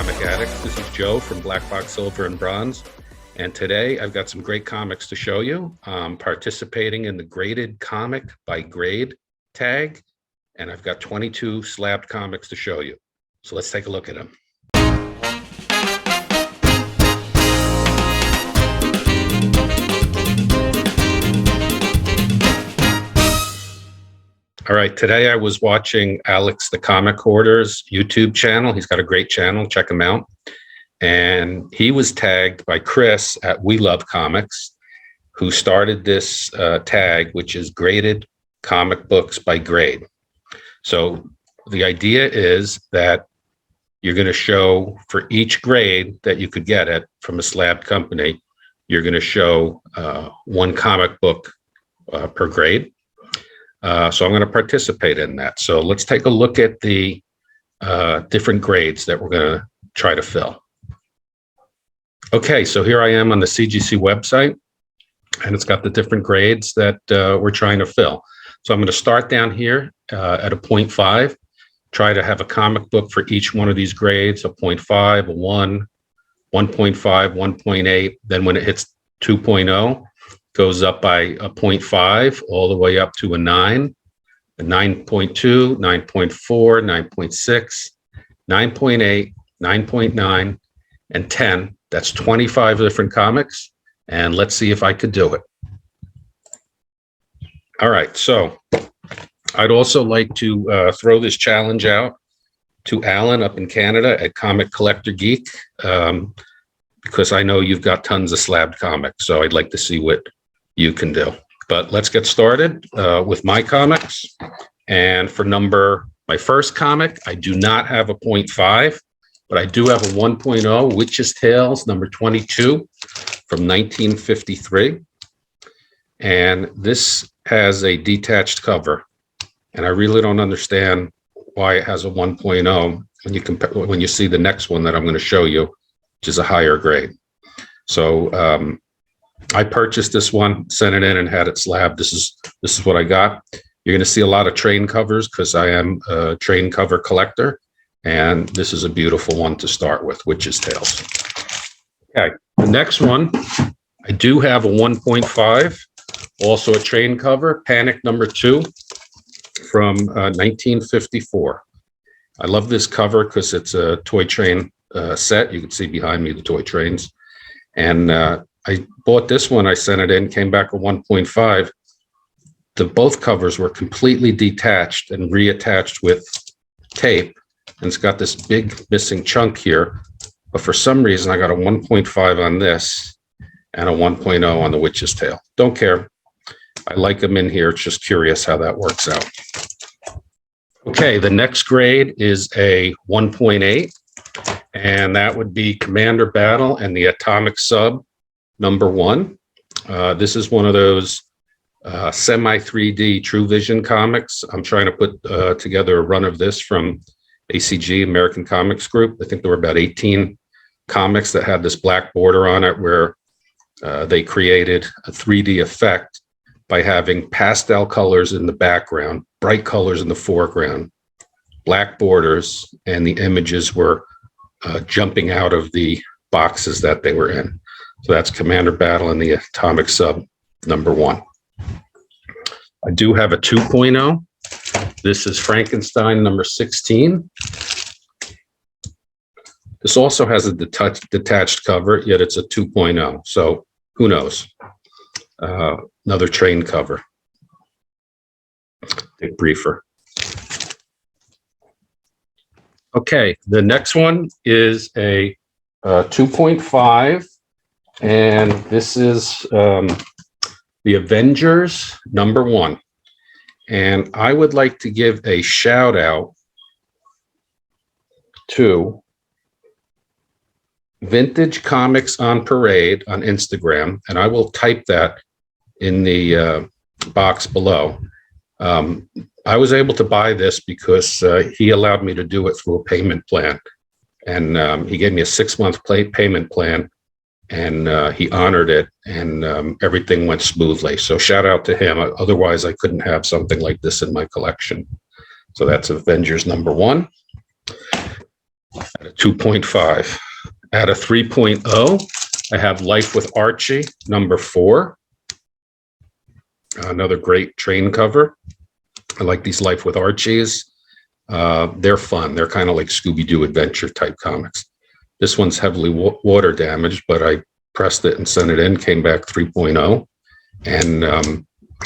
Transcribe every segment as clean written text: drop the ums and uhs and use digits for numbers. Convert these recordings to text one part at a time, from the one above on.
comic addicts. This is Joe from Black Box Silver and Bronze, and today I've got some great comics to show you. I'm participating in the graded comic by grade tag, and I've got 22 slabbed comics to show you. So let's take a look at them. All right, today I was watching Alex the Comic Hoarder's YouTube channel. He's got a great channel, check him out. And he was tagged by Chris at We Love Comics, who started this tag, which is graded comic books by grade. So the idea is that you're going to show for each grade that you could get it from a slab company, you're going to show one comic book per grade. So I'm going to participate in that. So let's take a look at the different grades that we're going to try to fill. Okay, so here I am on the CGC website, and it's got the different grades that we're trying to fill. So I'm going to start down here at a 0.5, try to have a comic book for each one of these grades, a 0.5, a 1, 1.5, 1.8. Then when it hits 2.0, goes up by a 0.5 all the way up to a 9, a 9.2, 9.4, 9.6, 9.8, 9.9, and 10. That's 25 different comics, and let's see if I could do it. All right, so I'd also like to throw this challenge out to Alan up in Canada at Comic Collector Geek, because I know you've got tons of slabbed comics, so I'd like to see what you can do. But let's get started with my comics. And for my first comic, I do not have a 0.5, but I do have a 1.0, Witch's Tales, number 22 from 1953. And this has a detached cover. And I really don't understand why it has a 1.0 when you compare, when you see the next one that I'm going to show you, which is a higher grade. So I purchased this one, sent it in, and had it slabbed. This is what I got. You're going to see a lot of train covers because I am a train cover collector, and this is a beautiful one to start with, Witch's Tales. Okay, the next one, I do have a 1.5, also a train cover, Panic number 2 from 1954. I love this cover because it's a toy train set. You can see behind me the toy trains, and I bought this one, I sent it in, came back a 1.5. Both covers were completely detached and reattached with tape. And it's got this big missing chunk here. But for some reason, I got a 1.5 on this and a 1.0 on the Witch's Tale. Don't care. I like them in here. It's just curious how that works out. Okay, the next grade is a 1.8. And that would be Commander Battle and the Atomic Sub number 1. This is one of those semi 3D True Vision comics. I'm trying to put together a run of this from ACG, American Comics Group. I think there were about 18 comics that had this black border on it where they created a 3D effect by having pastel colors in the background, bright colors in the foreground, black borders, and the images were jumping out of the boxes that they were in. So that's Commander Battle and the Atomic Sub number 1. I do have a 2.0. This is Frankenstein number 16. This also has a detached cover, yet it's a 2.0. So who knows? Another train cover. Big briefer. Okay, the next one is a 2.5. And this is the Avengers number 1. And I would like to give a shout out to Vintagecomicsonparade on Instagram. And I will type that in the box below. I was able to buy this because he allowed me to do it through a payment plan. And he gave me a 6-month payment plan. And he honored it, and everything went smoothly. So shout out to him. Otherwise, I couldn't have something like this in my collection. So that's Avengers number 1. at a 2.5. At a 3.0, I have Life with Archie, number 4. Another great train cover. I like these Life with Archies. They're fun. They're kind of like Scooby-Doo adventure type comics. This one's heavily water damaged, but I pressed it and sent it in, came back 3.0. And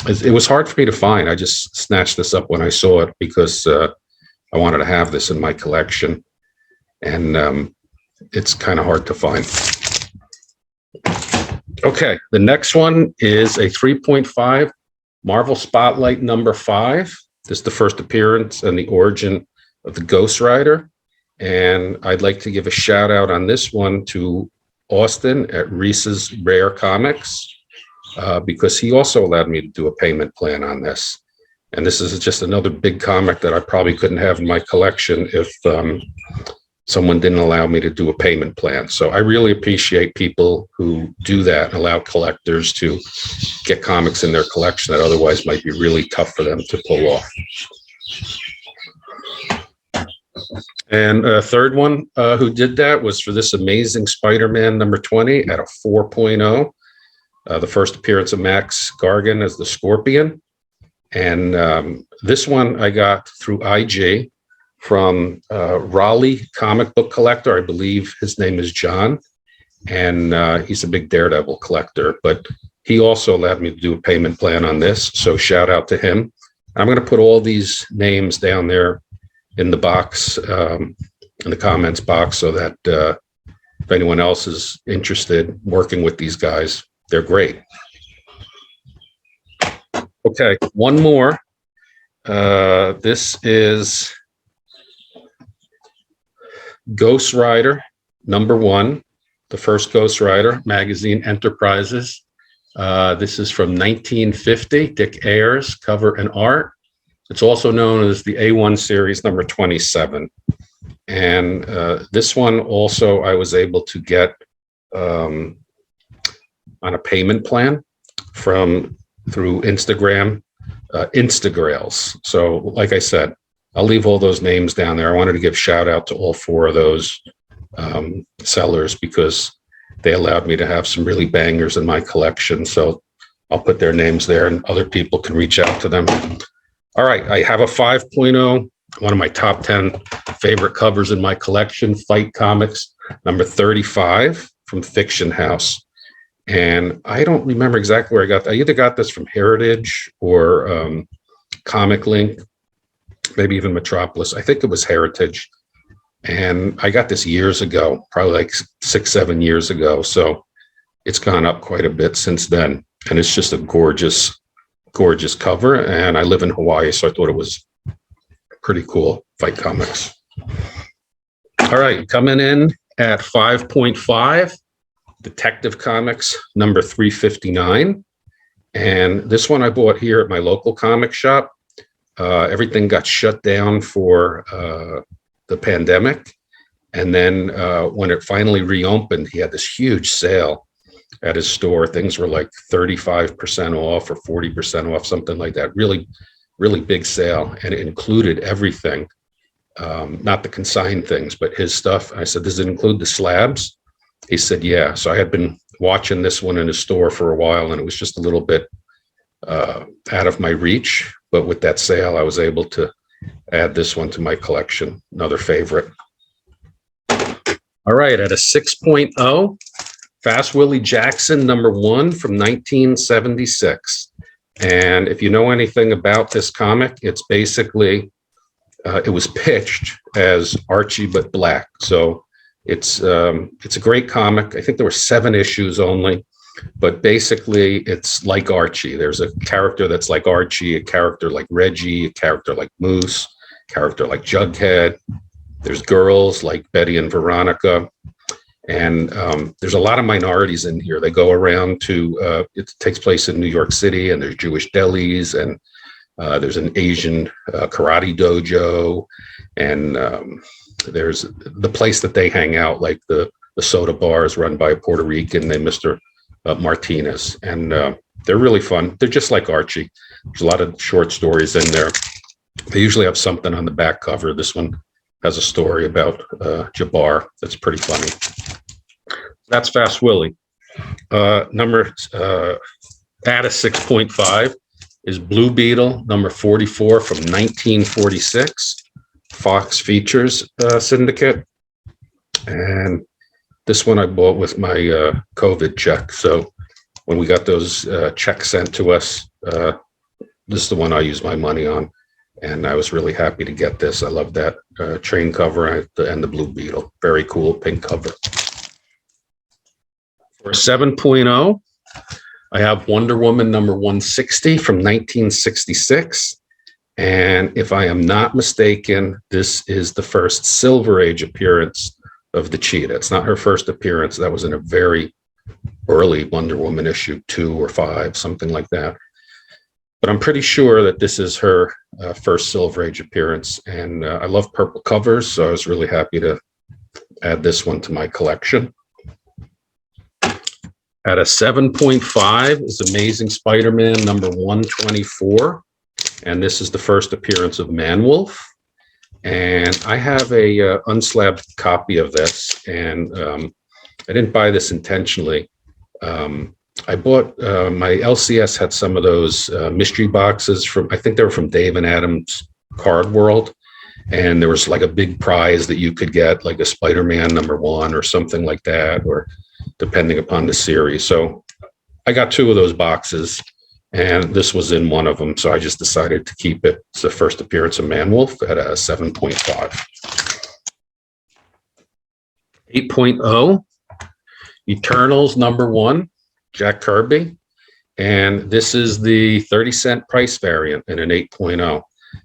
it was hard for me to find. I just snatched this up when I saw it because I wanted to have this in my collection. And it's kind of hard to find. Okay, the next one is a 3.5 Marvel Spotlight number 5. This is the first appearance and the origin of the Ghost Rider. And I'd like to give a shout out on this one to Austin at Reese's Rare Comics, because he also allowed me to do a payment plan on this. And this is just another big comic that I probably couldn't have in my collection if someone didn't allow me to do a payment plan. So I really appreciate people who do that and allow collectors to get comics in their collection that otherwise might be really tough for them to pull off. And a third one who did that was for this Amazing Spider-Man number 20 at a 4.0. The first appearance of Max Gargan as the Scorpion. And this one I got through IG from Raleigh Comic Book Collector. I believe his name is John. And he's a big Daredevil collector. But he also allowed me to do a payment plan on this. So shout out to him. I'm going to put all these names down there in the box, in the comments box, so that if anyone else is interested working with these guys, they're great. Okay, one more. This is Ghost Rider number 1, the first Ghost Rider magazine, Enterprises. This is from 1950, Dick Ayers, cover and art. It's also known as the A1 series number 27. And this one also I was able to get on a payment plan through Instagram, Instagrailz. So like I said, I'll leave all those names down there. I wanted to give shout out to all 4 of those sellers because they allowed me to have some really bangers in my collection. So I'll put their names there and other people can reach out to them. All right, I have a 5.0, one of my top 10 favorite covers in my collection, Fight Comics, number 35 from Fiction House. And I don't remember exactly where I got that. I either got this from Heritage or Comic Link, maybe even Metropolis. I think it was Heritage. And I got this years ago, probably like 6-7 years ago. So it's gone up quite a bit since then. And it's just a gorgeous cover. And I live in Hawaii, so I thought it was pretty cool. Fight Comics. All right, coming in at 5.5, Detective Comics number 359. And this one I bought here at my local comic shop. Everything got shut down for the pandemic. And then when it finally reopened, he had this huge sale at his store. Things were like 35% off or 40% off, something like that. Really, really big sale. And it included everything, not the consigned things, but his stuff. I said, does it include the slabs? He said, yeah. So I had been watching this one in his store for a while, and it was just a little bit out of my reach. But with that sale, I was able to add this one to my collection, another favorite. All right, at a 6.0, Fast Willie Jackson, number 1 from 1976. And if you know anything about this comic, it's basically, it was pitched as Archie but black. So it's a great comic. I think there were 7 issues only, but basically it's like Archie. There's a character that's like Archie, a character like Reggie, a character like Moose, a character like Jughead. There's girls like Betty and Veronica. And there's a lot of minorities in here. They go around to, it takes place in New York City, and there's Jewish delis, and there's an Asian karate dojo, and there's the place that they hang out, like the soda bar is run by a Puerto Rican named Mr. Martinez. And they're really fun. They're just like Archie. There's a lot of short stories in there. They usually have something on the back cover. This one has a story about Jabbar that's pretty funny. That's Fast Willie. Number at a 6.5 is Blue Beetle, number 44 from 1946, Fox Features Syndicate. And this one I bought with my COVID check. So when we got those checks sent to us, this is the one I used my money on. And I was really happy to get this. I love that train cover and the Blue Beetle. Very cool pink cover. For 7.0, I have Wonder Woman number 160 from 1966. And if I am not mistaken, this is the first Silver Age appearance of the Cheetah. It's not her first appearance. That was in a very early Wonder Woman issue 2 or 5, something like that. But I'm pretty sure that this is her first Silver Age appearance. And I love purple covers, so I was really happy to add this one to my collection. At a 7.5 is Amazing Spider-Man number 124. And this is the first appearance of Man-Wolf. And I have a unslabbed copy of this. And I didn't buy this intentionally. I bought, my LCS had some of those mystery boxes from, I think they were from Dave and Adam's Card World. And there was like a big prize that you could get, like a Spider-Man number 1 or something like that, or depending upon the series. So I got 2 of those boxes, and this was in one of them. So I just decided to keep it. It's the first appearance of Man-Wolf at a 7.5. 8.0, Eternals number 1, Jack Kirby. And this is the 30-cent price variant in an 8.0.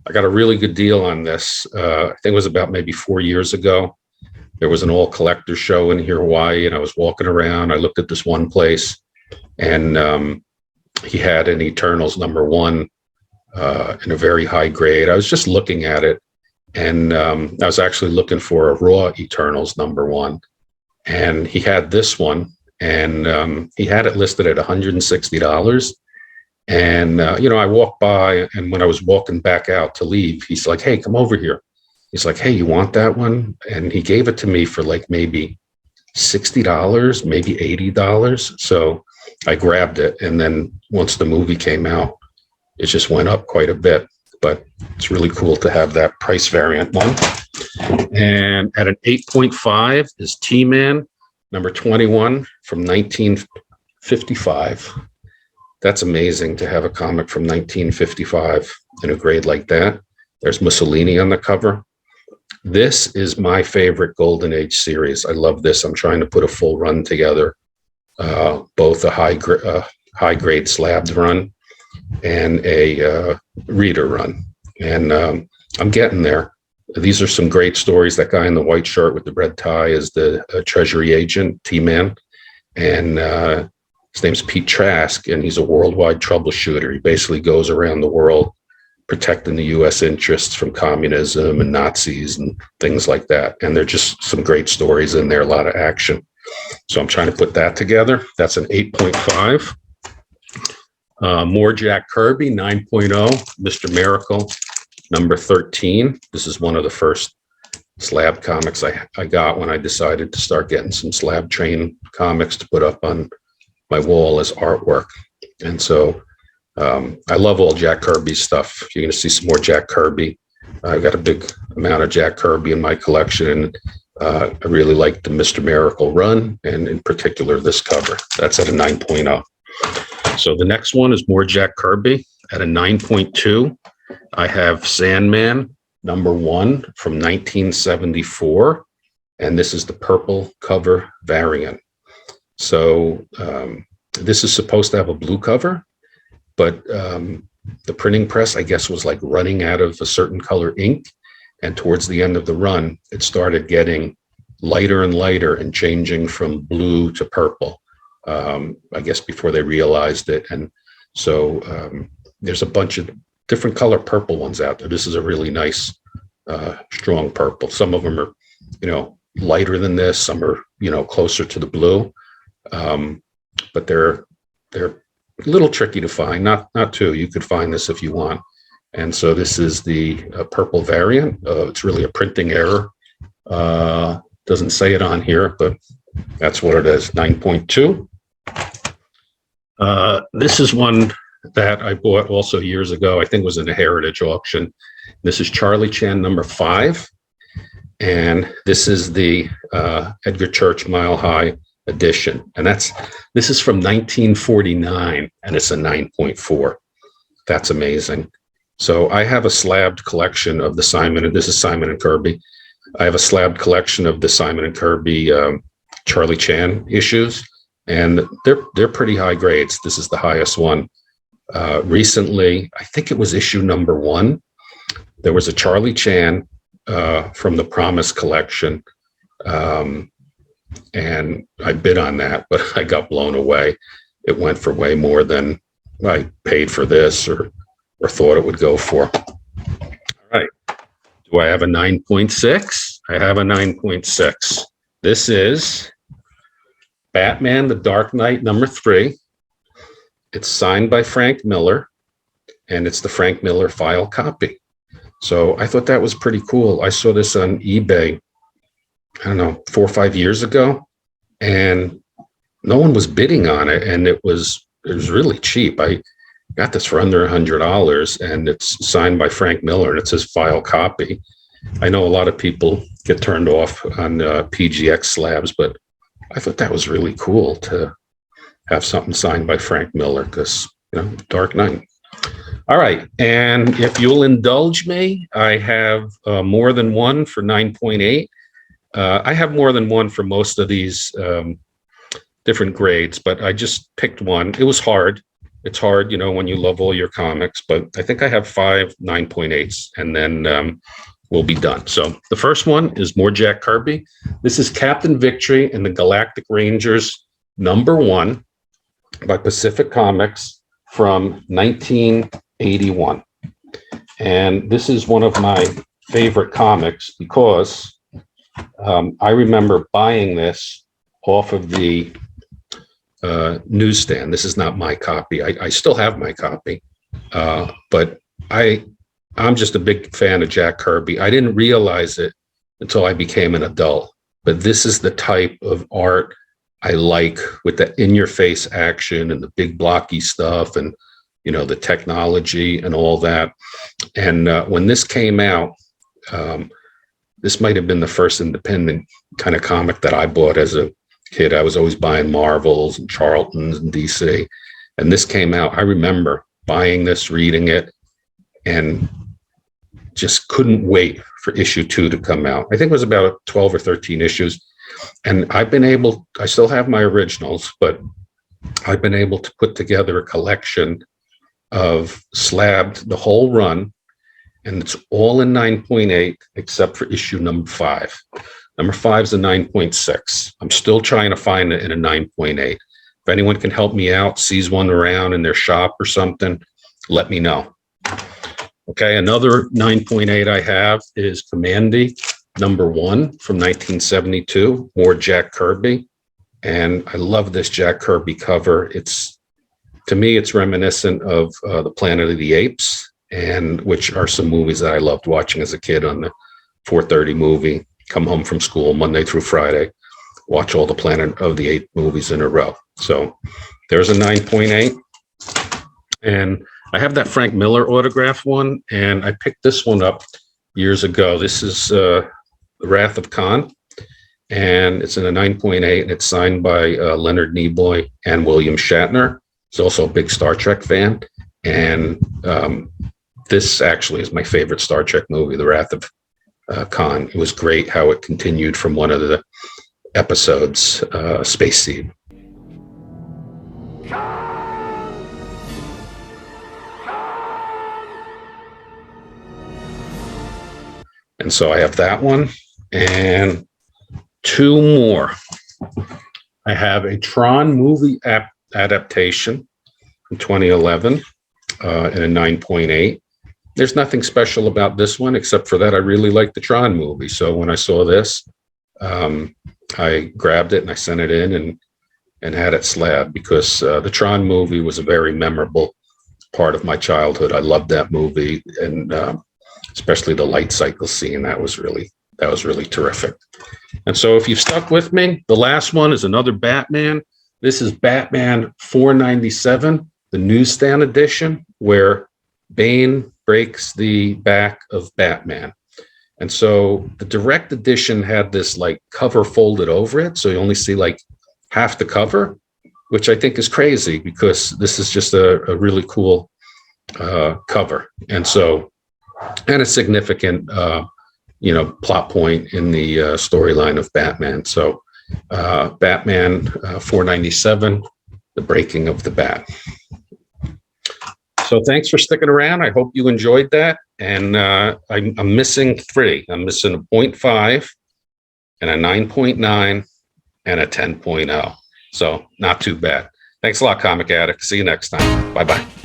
I got a really good deal on this. I think it was about maybe 4 years ago. There was an all collector show in here, Hawaii, and I was walking around. I looked at this one place, and he had an Eternals number 1 in a very high grade. I was just looking at it, and I was actually looking for a raw Eternals number 1, and he had this one, and he had it listed at $160. And, I walked by, and when I was walking back out to leave, he's like, "Hey, come over here." He's like, "Hey, you want that one?" And he gave it to me for like maybe $60, maybe $80. So I grabbed it. And then once the movie came out, it just went up quite a bit. But it's really cool to have that price variant one. And at an 8.5 is T-Man, number 21 from 1955. That's amazing to have a comic from 1955 in a grade like that. There's Mussolini on the cover. This is my favorite Golden Age series. I love this. I'm trying to put a full run together, both a high grade slabbed run and a reader run. And I'm getting there. These are some great stories. That guy in the white shirt with the red tie is the Treasury agent, T-Man. And his name's Pete Trask, and he's a worldwide troubleshooter. He basically goes around the world protecting the U.S. interests from communism and Nazis and things like that. And there are just some great stories in there, a lot of action. So I'm trying to put that together. That's an 8.5. More Jack Kirby, 9.0. Mr. Miracle, number 13. This is one of the first slab comics I got when I decided to start getting some slab train comics to put up on my wall as artwork. And so I love all Jack Kirby stuff. You're going to see some more Jack Kirby. I've got a big amount of Jack Kirby in my collection, and I really like the Mr. Miracle run, and in particular this cover. That's at a 9.0. So the next one is more Jack Kirby. At a 9.2, I have Sandman number 1 from 1974, and this is the purple cover variant. So this is supposed to have a blue cover, but the printing press, I guess, was like running out of a certain color ink. And towards the end of the run, it started getting lighter and lighter and changing from blue to purple, I guess, before they realized it. And so there's a bunch of different color purple ones out there. This is a really nice, strong purple. Some of them are, lighter than this. Some are, closer to the blue. But they're a little tricky to find. Not too. You could find this if you want. And so this is the purple variant. It's really a printing error. Doesn't say it on here, but that's what it is, 9.2. This is one that I bought also years ago. I think it was in a heritage auction. This is Charlie Chan number 5. And this is the Edgar Church Mile High edition. And this is from 1949, and it's a 9.4. That's amazing. So I have a slabbed collection of the Simon, and this is Simon and Kirby. I have a slabbed collection of the Simon and Kirby Charlie Chan issues, and they're pretty high grades. This is the highest one. Recently, I think it was issue number 1. There was a Charlie Chan from the Promise collection, and I bid on that, but I got blown away. It went for way more than I paid for this or thought it would go for. All right. Do I have a 9.6? I have a 9.6. This is Batman the Dark Knight number 3. It's signed by Frank Miller, and it's the Frank Miller file copy. So I thought that was pretty cool. I saw this on eBay, I don't know, 4 or 5 years ago, and no one was bidding on it, and it was really cheap. I got this for under $100, and it's signed by Frank Miller, and it's his file copy. I know a lot of people get turned off on PGX slabs, but I thought that was really cool to have something signed by Frank Miller because, Dark Knight. All right, and if you'll indulge me, I have more than one for 9.8. I have more than one for most of these different grades, but I just picked one. It was hard. It's hard, when you love all your comics, but I think I have 5 9.8s, and then we'll be done. So the first one is more Jack Kirby. This is Captain Victory and the Galactic Rangers number 1 by Pacific Comics from 1981. And this is one of my favorite comics because I remember buying this off of the newsstand. This is not my copy. I still have my copy, but I'm just a big fan of Jack Kirby. I didn't realize it until I became an adult, but this is the type of art I like, with the in-your-face action and the big blocky stuff and, the technology and all that. And when this came out, this might have been the first independent kind of comic that I bought as a kid. I was always buying Marvels and Charltons and DC. And this came out. I remember buying this, reading it, and just couldn't wait for issue 2 to come out. I think it was about 12 or 13 issues. And I still have my originals, but I've been able to put together a collection of slabbed the whole run, and it's all in 9.8 except for issue number 5. Number 5 is a 9.6. I'm still trying to find it in a 9.8. If anyone can help me out, sees one around in their shop or something, let me know. Okay, another 9.8 I have is Commandy number 1 from 1972, more Jack Kirby. And I love this Jack Kirby cover. To me, it's reminiscent of the Planet of the Apes, and which are some movies that I loved watching as a kid on the 4:30 movie. Come home from school Monday through Friday, watch all the Planet of the Apes movies in a row. So there's a 9.8. And I have that Frank Miller autograph one, and I picked this one up years ago. This is The Wrath of Khan, and it's in a 9.8, and it's signed by Leonard Nimoy and William Shatner. He's also a big Star Trek fan, and this actually is my favorite Star Trek movie, The Wrath of Khan. It was great how it continued from one of the episodes, Space Seed. And so I have that one and 2 more. I have a Tron movie adaptation from 2011 in a 9.8. There's nothing special about this one except for that I really like the Tron movie. So when I saw this, I grabbed it and I sent it in and had it slabbed because the Tron movie was a very memorable part of my childhood. I loved that movie, and especially the light cycle scene. That was really terrific. And so if you've stuck with me, the last one is another Batman. This is Batman 497, the newsstand edition, where Bane breaks the back of Batman. And so the direct edition had this like cover folded over it. So you only see like half the cover, which I think is crazy because this is just a really cool cover. And so, and a significant, plot point in the storyline of Batman. So Batman 497, the breaking of the bat. So thanks for sticking around. I hope you enjoyed that. And I'm missing 3. I'm missing a 0.5 and a 9.9 and a 10.0. So not too bad. Thanks a lot, Comic Addict. See you next time. Bye-bye.